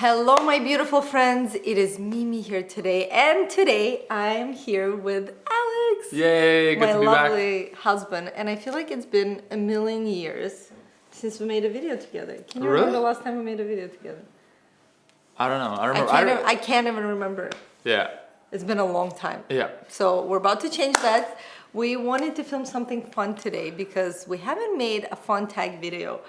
Hello, my beautiful friends. It is Mimi here today, and today I'm here with Alex. Yay, good to be back. My lovely husband, and I feel like it's been a million years since we made a video together. Can you remember the last time we made a video together? I don't know. I remember. I can't even remember. Yeah. It's been a long time. Yeah. So we're about to change that. We wanted to film something fun today because we haven't made a fun tag video.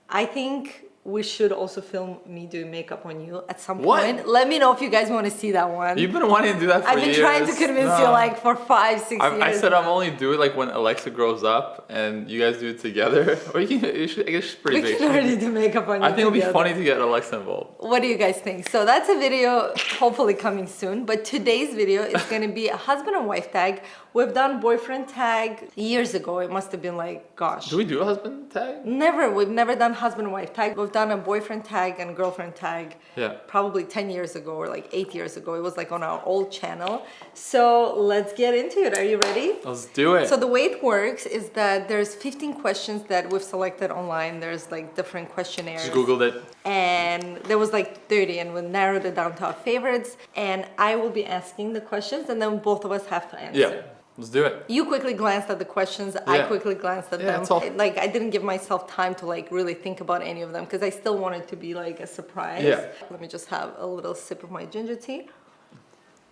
I think we should also film me doing makeup on you at some point. Let me know if you guys want to see that one. You've been wanting to do that for years. I've been trying to convince you like for 5-6 years. I said I'm only do it like when Alexa grows up and you guys do it together. Or you should, I guess it's pretty big. We can already do makeup on you. I think it'll be funny to get Alexa involved. What do you guys think? So that's a video hopefully coming soon. But today's video is going to be a husband and wife tag. We've done boyfriend tag years ago. It must have been like, gosh. Do we do a husband tag? Never. We've never done husband and wife tag. We've done a boyfriend tag and girlfriend tag. Yeah. Probably 10 years ago or like 8 years ago. It was like on our old channel. So let's get into it. Are you ready? Let's do it. So the way it works is that there's 15 questions that we've selected online. There's like different questionnaires. Just Googled it. And there was like 30 and we narrowed it down to our favorites. And I will be asking the questions and then both of us have to answer. Yeah. Let's do it. You quickly glanced at the questions. I quickly glanced at them. That's all. Like I didn't give myself time to like really think about any of them because I still wanted to be like a surprise. Yeah. Let me just have a little sip of my ginger tea.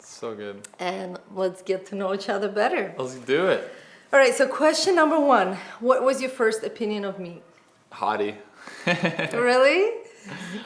So good. And let's get to know each other better. Let's do it. All right, so question number 1. What was your first opinion of me? Hottie. Really?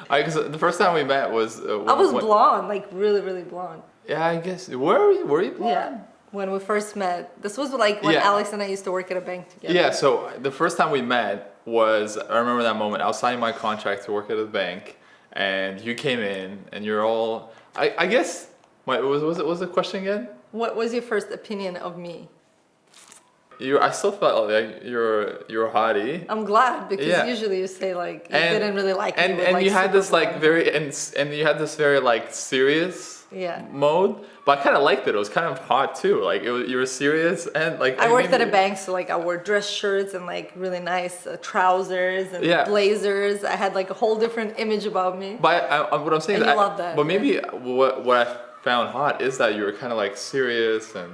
Because the first time we met was... I was blonde, like really, really blonde. Yeah, I guess. Were you blonde? Yeah. When we first met. This was like when Alex and I used to work at a bank together. Yeah, so the first time we met was, I remember that moment, I was signing my contract to work at a bank and you came in and you're all, I guess, what was the question again? What was your first opinion of me? I still felt like you're a hottie. I'm glad because usually you say like you didn't really like me. And like, you had this like very, and you had this very like serious mode, but I kind of liked it. It was kind of hot too. Like you were serious and like. I worked at a bank, so like I wore dress shirts and like really nice trousers and blazers. I had like a whole different image about me. But what I'm saying is, I love that. But maybe what I found hot is that you were kind of like serious and.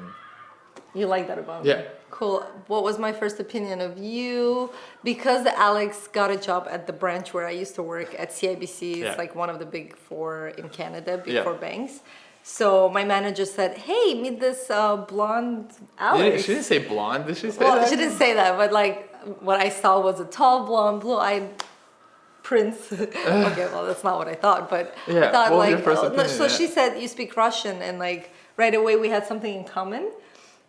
You like that about me? Yeah. Cool. What was my first opinion of you? Because Alex got a job at the branch where I used to work at CIBC. It's like one of the big 4 in Canada, big 4 banks. So my manager said, hey, meet this blonde Alex. She didn't say blonde, did she say that? Well, she didn't say that, but like what I saw was a tall, blonde, blue-eyed prince. Okay, well, that's not what I thought, but I thought what like, was your first opinion? So she said, you speak Russian, and like right away we had something in common.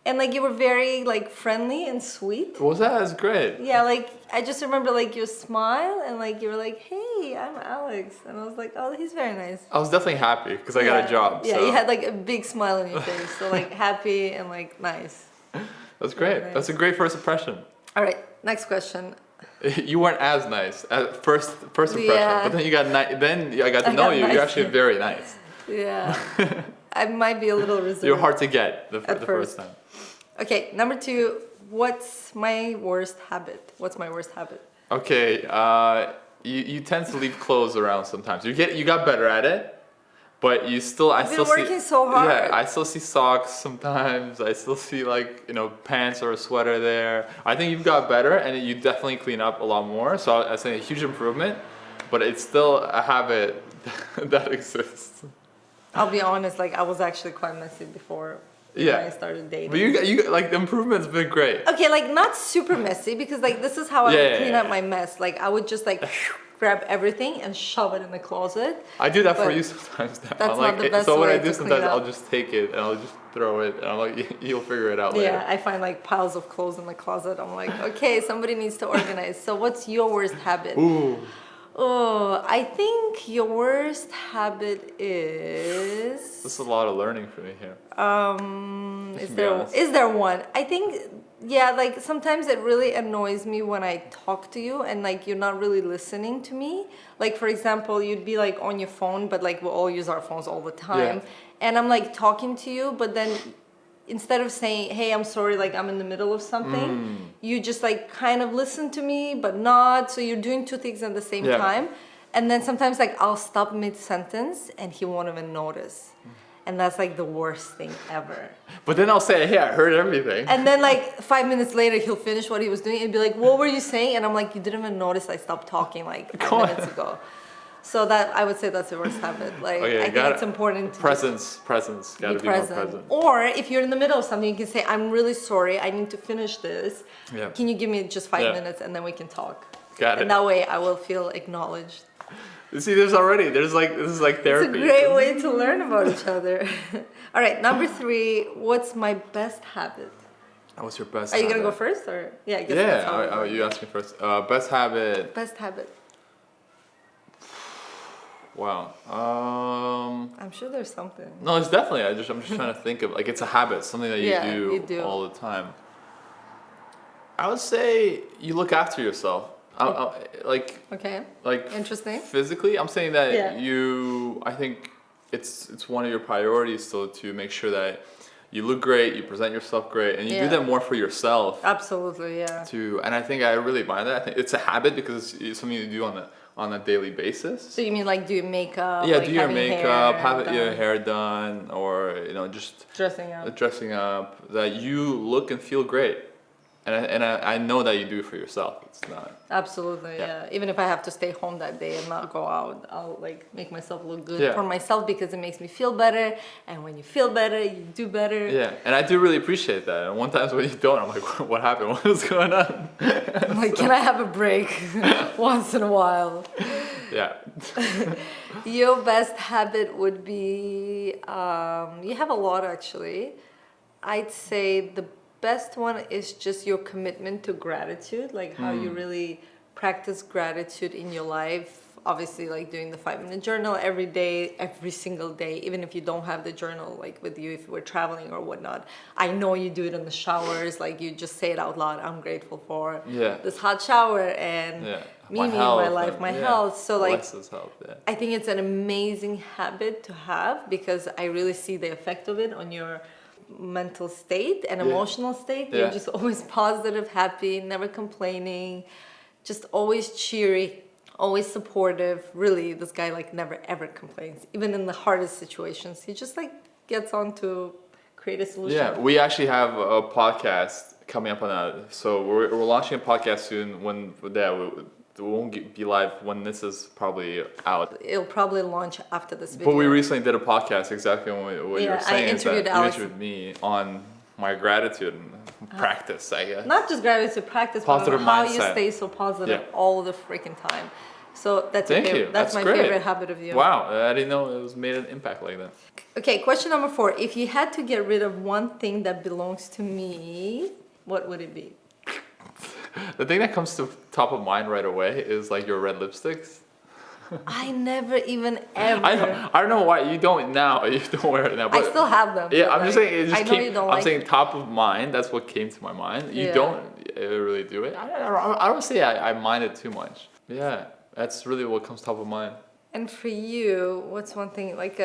And like you were very like friendly and sweet. Was that? That's great. Yeah, like I just remember like your smile and like you were like, hey, I'm Alex. And I was like, oh, he's very nice. I was definitely happy because I got a job. Yeah, so. You had like a big smile on your face. So like happy and like nice. That's great. Nice. That's a great first impression. All right, next question. You weren't as nice at first impression, but then you got then I got to know you. You're actually very nice. Yeah. I might be a little reserved. You're hard to get the first time. Okay, number 2. What's my worst habit? What's my worst habit? Okay, you tend to leave clothes around sometimes. You got better at it, but you still I've been working so hard. Yeah, I still see socks sometimes. I still see like pants or a sweater there. I think you've got better, and you definitely clean up a lot more. So I say a huge improvement, but it's still a habit that exists. I'll be honest, like I was actually quite messy before when I started dating. But you like the improvement's been great. Okay, like not super messy because like this is how I would clean up my mess. Like I would just like grab everything and shove it in the closet. I do that for you sometimes. Now. That's not the best so what way I do to sometimes clean up. I'll just take it and I'll just throw it and I'm like you'll figure it out later. Yeah, I find like piles of clothes in the closet. I'm like, okay, somebody needs to organize. So what's your worst habit? Ooh. Oh, I think your worst habit is... This is a lot of learning for me here. Is there one? I think, like sometimes it really annoys me when I talk to you and like you're not really listening to me. Like for example, you'd be like on your phone, but like we all use our phones all the time. And I'm like talking to you, but then instead of saying, hey, I'm sorry, like I'm in the middle of something, you just like kind of listen to me, but not. So you're doing 2 things at the same time. And then sometimes like I'll stop mid-sentence and he won't even notice. And that's like the worst thing ever. But then I'll say, hey, I heard everything. And then like 5 minutes later, he'll finish what he was doing and be like, what were you saying? And I'm like, you didn't even notice I stopped talking like 5 minutes ago. So that, I would say that's the worst habit. Like, Okay, I think it's important to presence, gotta be more present. Or if you're in the middle of something, you can say, I'm really sorry, I need to finish this. Yeah. Can you give me just 5 minutes and then we can talk? Got it. And that way I will feel acknowledged. See, this is like therapy. It's a great way to learn about each other. All right, number 3, what's my best habit? What's your best Are you habit? going to go first? Or yeah, I guess that's how it works. You asked me first. Best habit. Best habit. Wow. I'm sure there's something. No, it's definitely. I'm just trying to think of like it's a habit, something that you do all the time. I would say you look after yourself. Okay. Like interesting. Physically, I'm saying that I think it's one of your priorities still to make sure that you look great, you present yourself great, and you do that more for yourself. Absolutely, yeah. And I think I really admire that. I think it's a habit because it's something you do on a daily basis. So you mean like do makeup? Yeah, like do your makeup, have your hair hair done, or just dressing up. That you look and feel great, and I know that you do it for yourself. It's not. Absolutely, yeah. Even if I have to stay home that day and not go out, I'll like make myself look good for myself because it makes me feel better. And when you feel better, you do better. Yeah, and I do really appreciate that. And one time when you don't, I'm like, what happened? What is going on? I'm like, can I have a break once in a while? Yeah. Your best habit would be, you have a lot actually. I'd say the best one is just your commitment to gratitude, like how you really practice gratitude in your life. Obviously, like doing the 5-minute journal every day, every single day, even if you don't have the journal like with you, if we're traveling or whatnot. I know you do it in the showers, like you just say it out loud. I'm grateful for this hot shower and Mimi, my life, my health. So like, I think it's an amazing habit to have because I really see the effect of it on your mental state and emotional state. You're just always positive, happy, never complaining, just always cheery, always supportive. Really, this guy like never ever complains, even in the hardest situations. He just like gets on to create a solution. Yeah, we actually have a podcast coming up on that. So we're launching a podcast soon. When it won't be live when this is probably out. It'll probably launch after this video. But we recently did a podcast exactly what you were saying. I interviewed Alex. You interviewed me on my gratitude and practice, I guess. Not just gratitude, practice, positive but how mindset. you stay so positive all the freaking time. So that's That's my great. favorite habit of you. Wow, I didn't know it was made an impact like that. Okay, question number 4. If you had to get rid of one thing that belongs to me, what would it be? The thing that comes to top of mind right away is like your red lipsticks. I never even ever. I don't know why you don't now. You don't wear it now. But I still have them. Yeah, I'm just saying. It just I know you don't. I'm saying top of mind. That's what came to my mind. You don't really do it. I don't say I mind it too much. Yeah, that's really what comes top of mind. And for you, what's one thing like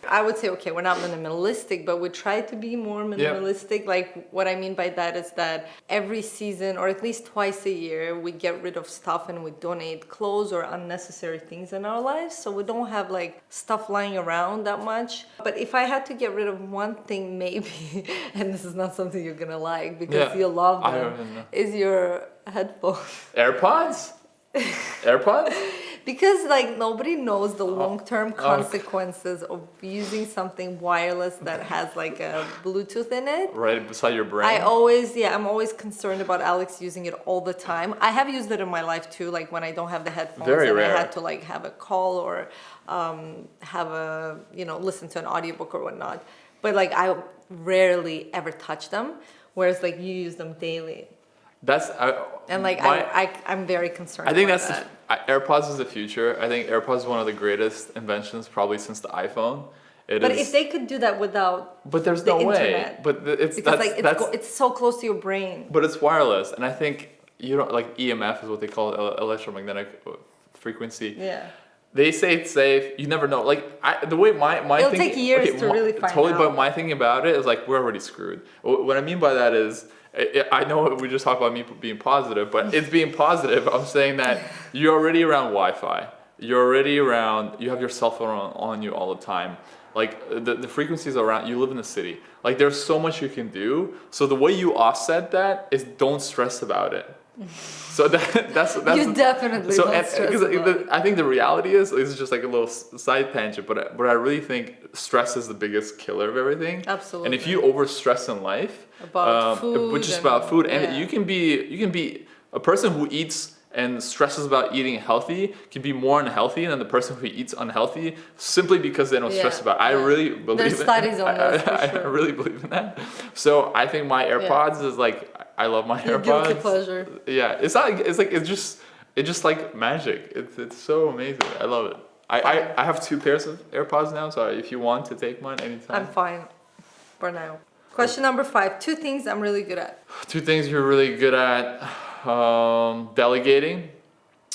I would say, okay, we're not minimalistic, but we try to be more minimalistic. Like what I mean by that is that every season, or at least twice a year, we get rid of stuff and we donate clothes or unnecessary things in our lives. So we don't have like stuff lying around that much. But if I had to get rid of one thing, maybe, and this is not something you're gonna like because you love them, is your headphones. AirPods? AirPods? Because like nobody knows the long-term consequences of using something wireless that has like a Bluetooth in it. Right beside your brain. I'm always concerned about Alex using it all the time. I have used it in my life too, like when I don't have the headphones and I had to like have a call or have a, listen to an audiobook or whatnot. But like I rarely ever touch them, whereas like you use them daily. I'm very concerned. I think about that's that. AirPods is the future. I think AirPods is one of the greatest inventions probably since the iPhone. If they could do that without there's the no internet, way. But it's so close to your brain. But it's wireless, and I think like EMF is what they call it, electromagnetic frequency. Yeah. They say it's safe. You never know. Like the way my it'll take years to really find out. But my thinking about it is like we're already screwed. What I mean by that is. I know we just talked about me being positive, but it's being positive. I'm saying that you're already around Wi-Fi. you're already around, you have your cell phone on you all the time. Like the frequencies around, you live in the city. Like there's so much you can do. So the way you offset that is don't stress about it. So that's You definitely so don't stress about it. I think the reality is just like a little side tangent, but I really think stress is the biggest killer of everything. Absolutely. And if you overstress in life About food which is and- about food, yeah. and you can be a person who eats and stresses about eating healthy can be more unhealthy than the person who eats unhealthy simply because they don't stress about it. I really believe There's studies on this for I sure. really believe in that. So I think my AirPods is like, I love my Your AirPods. guilty pleasure. Yeah, it's just like magic. It's so amazing. I love it. I have 2 pairs of AirPods now, so if you want to take mine anytime. I'm fine for now. Question number 5. 2 things I'm really good at. 2 things you're really good at. Delegating.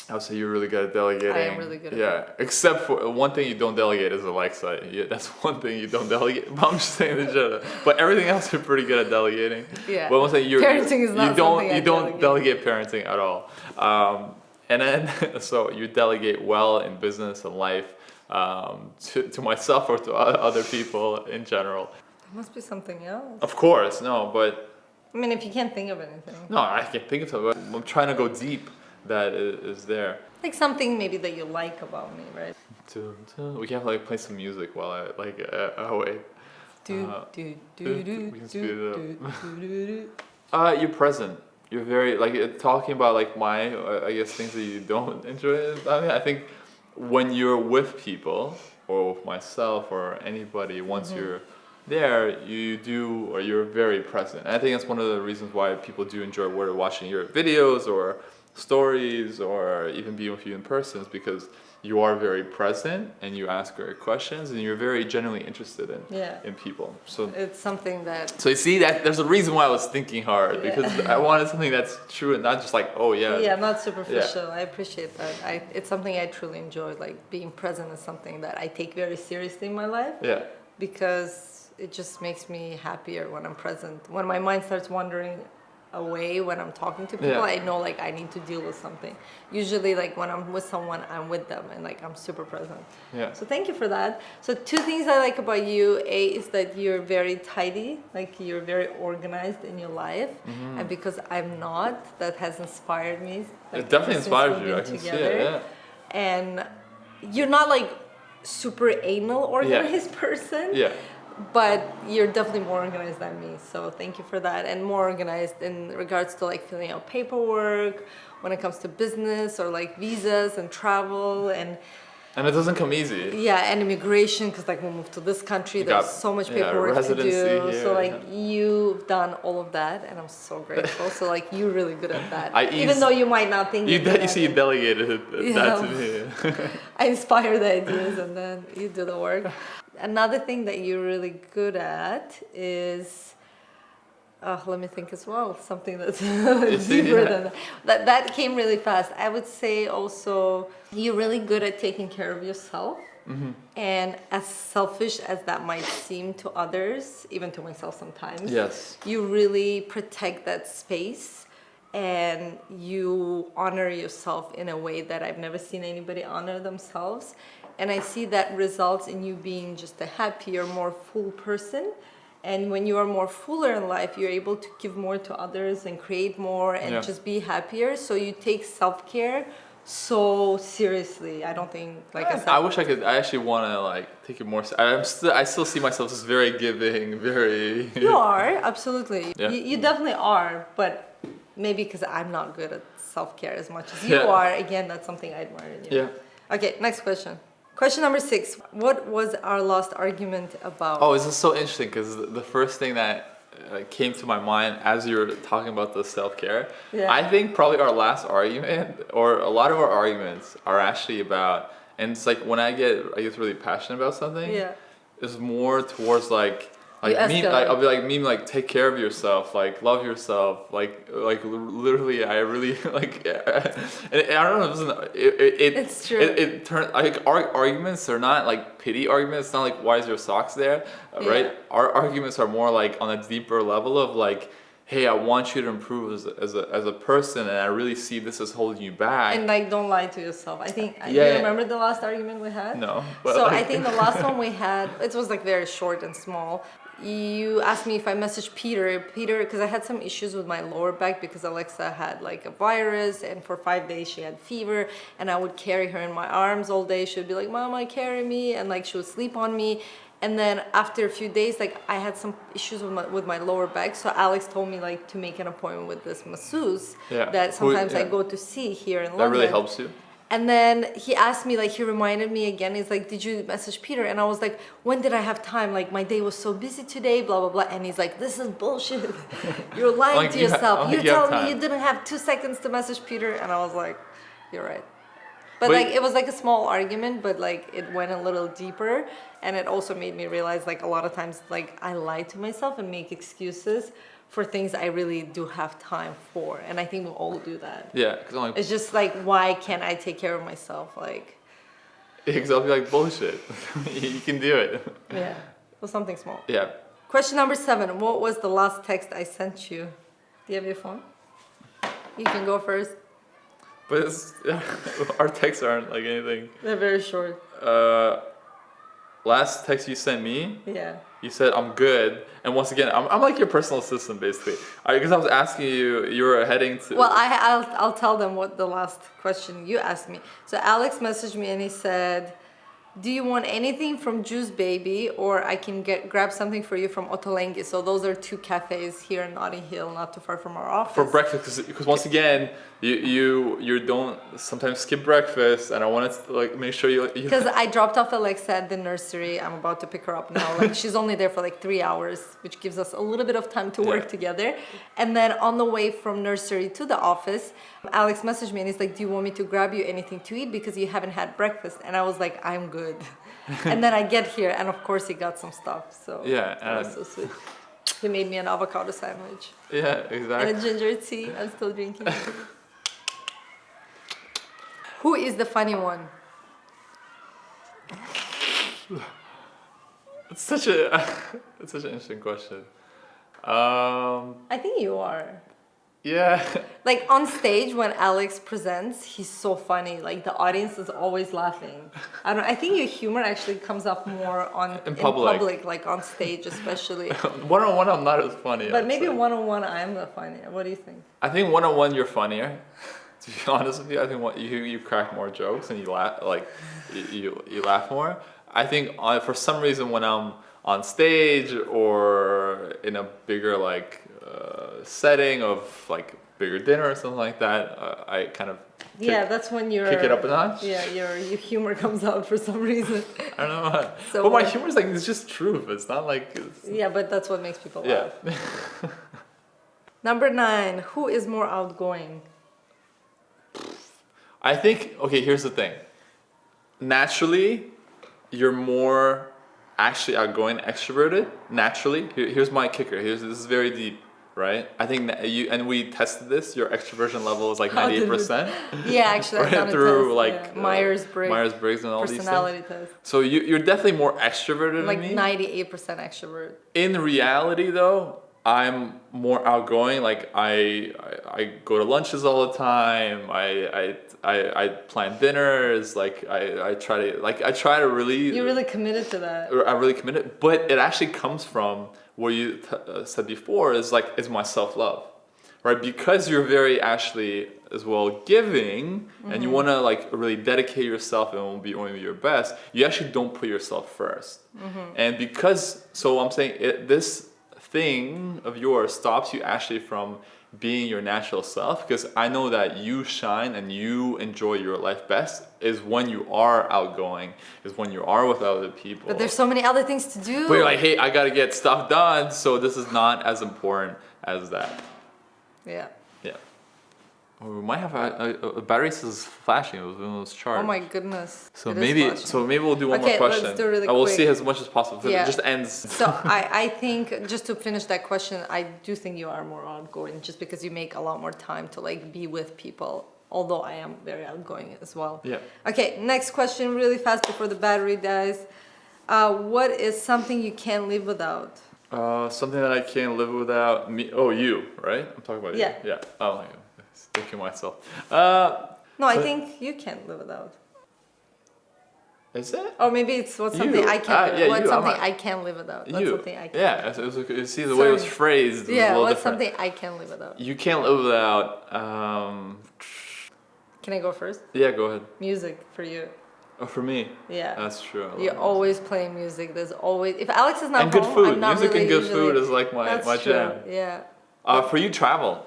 I would say you're really good at delegating. I am really good at Yeah, except for one thing you don't delegate is Alexa. Yeah, that's one thing you don't delegate. But I'm just saying in general. But everything else you're pretty good at delegating. Yeah. But I'm saying Parenting is not something I you don't delegate parenting at all. And then so you delegate well in business and life, to myself or to other people in general. There must be something else. Of course, no, but I mean, if you can't think of anything. no, I can't think of something. I'm trying to go deep. That is there. Like something maybe that you like about me, right? We can like play some music while I like wait. We can speed it up. You're present. You're very like talking about like my I guess things that you don't enjoy. I mean, I think when you're with people or with myself or anybody, once you're there, you're very present. And I think that's one of the reasons why people do enjoy watching your videos or stories or even being with you in person, is because you are very present and you ask great questions and you're very genuinely interested in people. So it's something that. So you see that there's a reason why I was thinking hard, because I wanted something that's true and not just like, oh yeah. Yeah, not superficial. I appreciate that. It's something I truly enjoy. Like being present is something that I take very seriously in my life. Yeah. Because it just makes me happier when I'm present. When my mind starts wandering away when I'm talking to people, I know like I need to deal with something. Usually like when I'm with someone, I'm with them and like I'm super present. Yeah. So thank you for that. So 2 things I like about you. A is that you're very tidy, like you're very organized in your life. And because I'm not, that has inspired me. Like, it definitely since inspires we've you. I been can see together. it. Yeah. And you're not like super anal organized person. Yeah. But you're definitely more organized than me, so thank you for that. And more organized in regards to like filling out paperwork when it comes to business or like visas and travel and it doesn't come easy. Yeah, and immigration, because like we moved to this country, there's so much paperwork to do. Here, so like you've done all of that, and I'm so grateful. So like you're really good at that. Even though you might not think you see, you delegated that to me. I inspire the ideas, and then you do the work. Another thing that you're really good at is, let me think as well, something that's deeper than that. That came really fast. I would say also you're really good at taking care of yourself. And as selfish as that might seem to others, even to myself sometimes, you really protect that space and you honor yourself in a way that I've never seen anybody honor themselves. And I see that results in you being just a happier, more full person. And when you are more fuller in life, you're able to give more to others and create more and just be happier. So you take self-care so seriously. I don't think, like I said, I wish I could. I actually want to like take it more. I still see myself as very giving, very. You are, absolutely. Yeah. You definitely are, but maybe because I'm not good at self-care as much as you are. Again, that's something I admire in you. Yeah. Okay, next question. Question number 6. What was our last argument about? Oh, this is so interesting because the first thing that came to my mind as you were talking about the self-care, I think probably our last argument, or a lot of our arguments, are actually about, and it's like when I get really passionate about something, it's more towards like me, I'll be like, meme, take care of yourself, love yourself, literally, I really and I don't know, it's true. It turns our arguments are not like pity arguments. It's not like why is your socks there, right? Our arguments are more like on a deeper level of like hey, I want you to improve as a person, and I really see this as holding you back. And like, don't lie to yourself. I think. Do you Yeah. remember the last argument we had? No, but So like, I think the last one we had, it was like very short and small. You asked me if I messaged Peter, because I had some issues with my lower back because Alexa had like a virus, and for 5 days she had fever, and I would carry her in my arms all day. She would be like, "Mama, carry me," and like she would sleep on me. And then after a few days, like I had some issues with my lower back, so Alex told me like to make an appointment with this masseuse that sometimes I go to see here in London. That really helps you. And then he asked me, like, he reminded me again, he's like, did you message Peter? And I was like, when did I have time? Like, my day was so busy today, blah, blah, blah. And he's like, this is bullshit. You're lying Like to yourself. You're telling me time. you didn't have 2 seconds to message Peter. And I was like, you're right. But like, it was like a small argument, but like, it went a little deeper. And it also made me realize, like, a lot of times, like, I lie to myself and make excuses for things I really do have time for. And I think we all do that. Yeah. Cause like, it's just like, why can't I take care of myself? Like, because I'll be like, bullshit. You can do it. Yeah. Well, something small. Yeah. Question number 7. What was the last text I sent you? Do you have your phone? You can go first. But it's, our texts aren't like anything. They're very short. Last text you sent me, Yeah. you said I'm good, and once again, I'm like your personal assistant basically. Because I was asking you, you were heading to. Well, I'll tell them what the last question you asked me. So Alex messaged me and he said, do you want anything from Juice Baby, or I can grab something for you from Ottolenghi? So those are 2 cafes here in Notting Hill, not too far from our office. For breakfast, because once again, you don't sometimes skip breakfast, and I wanted to like make sure you. Because I dropped off Alexa at the nursery. I'm about to pick her up now. Like, she's only there for like 3 hours, which gives us a little bit of time to work together. And then on the way from nursery to the office, Alex messaged me and he's like, do you want me to grab you anything to eat because you haven't had breakfast? And I was like, I'm good. And then I get here and of course he got some stuff. So yeah, that was so sweet. He made me an avocado sandwich. Yeah, exactly. And a ginger tea. I'm still drinking. Who is the funny one? It's such an interesting question. I think you are. Yeah. Like on stage when Alex presents, he's so funny. Like the audience is always laughing. I think your humor actually comes up more in public, like on stage especially. One-on-one, I'm not as funny. But maybe one-on-one, I'm the funnier. What do you think? I think one-on-one, you're funnier. To be honest with you, I think you crack more jokes and you laugh you laugh more. I think for some reason when I'm on stage or in a bigger setting of like bigger dinner or something like that, I kind of that's when you're kick it up a notch. Yeah, your humor comes out for some reason. I don't know why. So but my humor is like it's just truth. It's not like yeah, but that's what makes people laugh. Yeah. Number 9, who is more outgoing? I think, okay, here's the thing. Naturally, you're more actually outgoing, extroverted. Naturally. Here's my kicker. This is very deep, right? I think that and we tested this, your extroversion level is like 98%. Yeah, actually, I've done a through test, like Myers-Briggs and all these things. personality test. So you're definitely more extroverted Like than me. 98% extrovert. In reality, though, I'm more outgoing. Like I go to lunches all the time. I plan dinners. Like I try to really. You're really committed to that. I'm really committed, but it actually comes from what you said before. Is my self-love, right? Because you're very actually as well giving, and you want to like really dedicate yourself and be only your best. You actually don't put yourself first, and so I'm saying this thing of yours stops you actually from being your natural self, because I know that you shine and you enjoy your life best is when you are outgoing, is when you are with other people. But there's so many other things to do. But you're like, hey, I gotta get stuff done, so this is not as important as that. Yeah. Yeah. We might have a battery says flashing. It was one of those charts. Oh my goodness. So maybe we'll do one more question. Let's do really I will quick. see as much as possible. Yeah. It just ends. So I think, just to finish that question, I do think you are more outgoing just because you make a lot more time to like be with people. Although I am very outgoing as well. Yeah. Okay, next question really fast before the battery dies. What is something you can't live without? Something that I can't live without me. Oh, you, right? I'm talking about Yeah. you. Yeah. Oh my god. Thinking myself. No, I think you can't live without. Is it? Or maybe it's what's You. something I can't live Yeah, what's you. something I can't live without. What's You. something I can't Yeah. live without. You see the way it was Sorry. phrased was a Yeah, little what's different. something I can't live without? You can't live without. Can I go first? Yeah, go ahead. Music for you. Oh, for me. Yeah. That's true. I love You're music. always playing music. There's always if Alex is not And good home, food. I'm not Music really and good usually, food is like my that's true. jam. Yeah. For you, travel.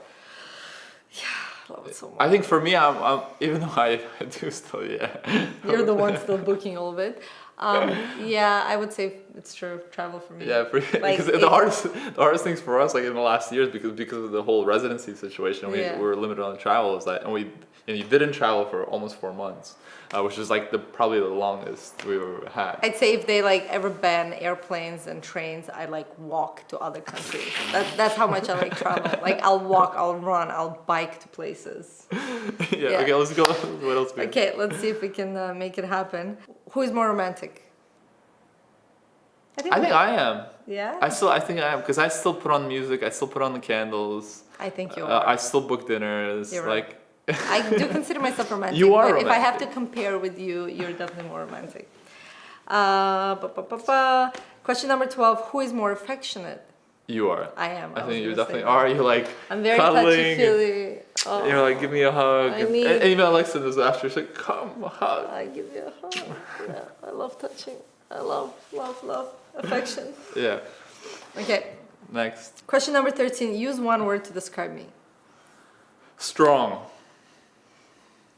I love it so much. I think for me, I'm even though I do still, yeah. You're the one still booking all of it. Yeah, I would say it's true. Travel for me. Yeah, Like, because the hardest things for us, like in the last years, because of the whole residency situation, we Yeah. were limited on travel. Is that, and you didn't travel for almost 4 months, which is like probably the longest we ever had. I'd say if they like ever ban airplanes and trains, I like walk to other countries. That's how much I like travel. Like I'll walk, I'll run, I'll bike to places. Yeah. Okay, let's go. What else? Okay, let's see if we can make it happen. Who is more romantic? I think I am. Yeah. I think I am because I still put on music. I still put on the candles. I think you are. I still book dinners. You're like. right. I do consider myself romantic. You are but if I have romantic. to compare with you, you're definitely more romantic. Question number 12. Who is more affectionate? You are. I am. I was think you gonna definitely say are. that. You're like I'm very cuddling. touchy-feely. Oh, You're like, give me a hug. I and need- even Alexa does after. She's like, come, hug. I give you a hug. Yeah, I love touching. I love affection. Yeah. Okay. Next. Question number 13. Use one word to describe me. Strong.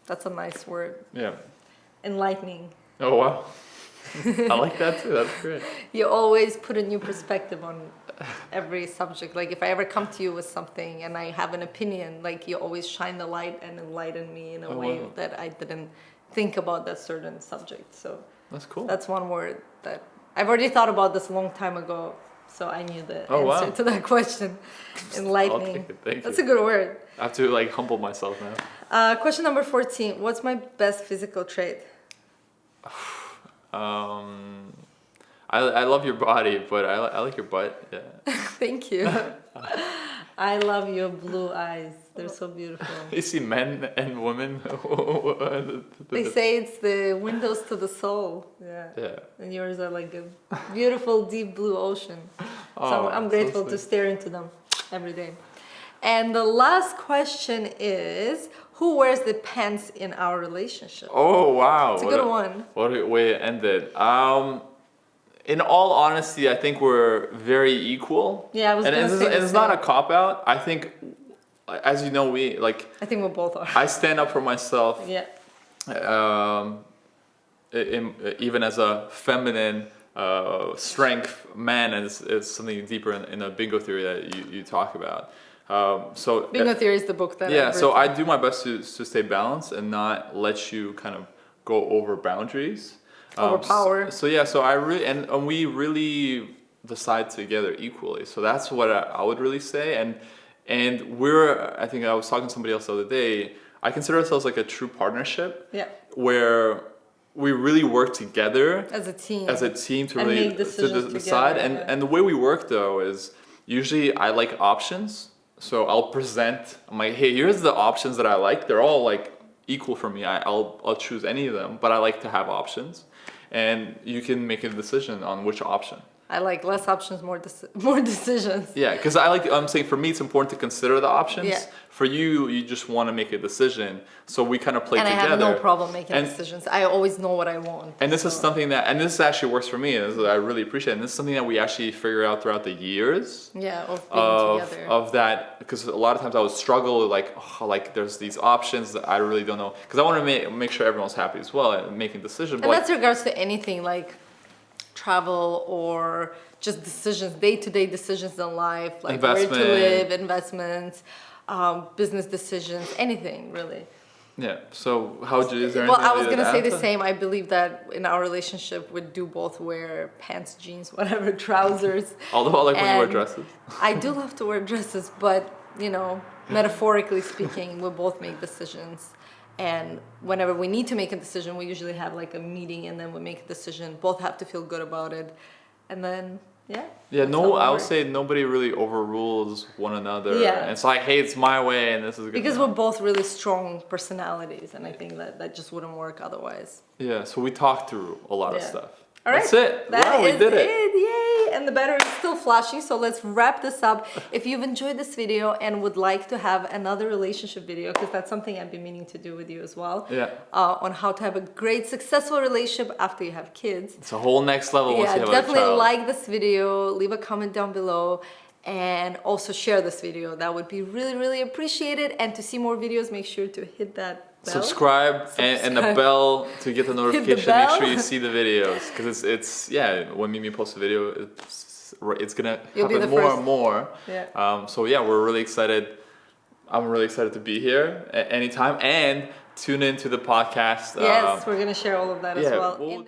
That's a nice word. Yeah. Enlightening. Oh wow. I like that too. That's great. You always put a new perspective on every subject. Like if I ever come to you with something and I have an opinion, like you always shine the light and enlighten me in a way wow. that I didn't think about that certain subject. So That's cool. that's one word that I've already thought about this a long time ago. So I knew the answer wow. to that question. Enlightening. Okay, thank That's you. a good word. I have to like humble myself now. Question number 14. What's my best physical trait? I love your body, but I like your butt. Yeah. Thank you. I love your blue eyes. They're so beautiful. You see men and women. They say it's the windows to the soul. Yeah. Yeah. And yours are like a beautiful deep blue ocean. Oh, So I'm so grateful to sweet. stare into them every day. And the last question is, who wears the pants in our relationship? Oh wow. It's a good one. What a way it ended. In all honesty, I think we're very equal. Yeah, I was and gonna say the it's not a same. cop out. I think, as you know, we like. I think we both are. I stand up for myself. Yeah. Even as a feminine strength man, and it's something deeper in the bingo theory that you talk about. So Bingo Theory is the book that yeah, I've so written. I do my best to stay balanced and not let you kind of go over boundaries. Overpower. So yeah, so I really and we really decide together equally. So that's what I would really say. And I think I was talking to somebody else the other day. I consider ourselves like a true partnership. Yeah. Where we really work together As a team. to And really make decisions decide. together, And yeah. and the way we work though is usually I like options. So I'll present. I'm like, hey, here's the options that I like. They're all like equal for me. I'll choose any of them, but I like to have options, and you can make a decision on which option. I like less options, more decisions. Yeah, because I'm saying for me it's important to consider the options. Yeah. For you just want to make a decision. So we kind of play And together. I have no problem making And- decisions. I always know what I want. And this is so- something and this actually works for me, and this is, I really appreciate it. And this is something that we actually figure out throughout the years. Yeah, of being together. Of that, because a lot of times I would struggle with like there's these options that I really don't know, because I want to make sure everyone's happy as well and making decisions. And that's regards to anything like travel or just decisions, day-to-day decisions in life, like where to Investment. live, investments, business decisions, anything really. Yeah. So how would you? Is there Well, anything I was you'd gonna say add the to- same. I believe that in our relationship, we do both wear pants, jeans, whatever, trousers. Although I like when you wear And dresses. I do love to wear dresses, but metaphorically speaking, we both make decisions. And whenever we need to make a decision, we usually have like a meeting and then we make a decision. Both have to feel good about it. And then Yeah. Yeah, that's how no, it I would works. say nobody really overrules one another. Yeah. And it's like, hey, it's my way and this is good. Because we're both really strong personalities, and I think that just wouldn't work otherwise. Yeah, so we talked through a lot of Yeah. stuff. All right. That's it. That Wow, we is did it. Yay! And the battery is still flashing, so let's wrap this up. If you've enjoyed this video and would like to have another relationship video, because that's something I've been meaning to do with you as well, Yeah. on how to have a great, successful relationship after you have kids. It's a whole next level once you have Definitely a child. like this video, leave a comment down below, and also share this video. That would be really, really appreciated. And to see more videos, make sure to hit that bell. Subscribe. And the bell to get the notification. bell. Make sure you see the videos because it's when Mimi posts a video, it's gonna happen more and more. Yeah. So yeah, we're really excited. I'm really excited to be here at any time and tune into the podcast. Yes, we're gonna share all of that as well.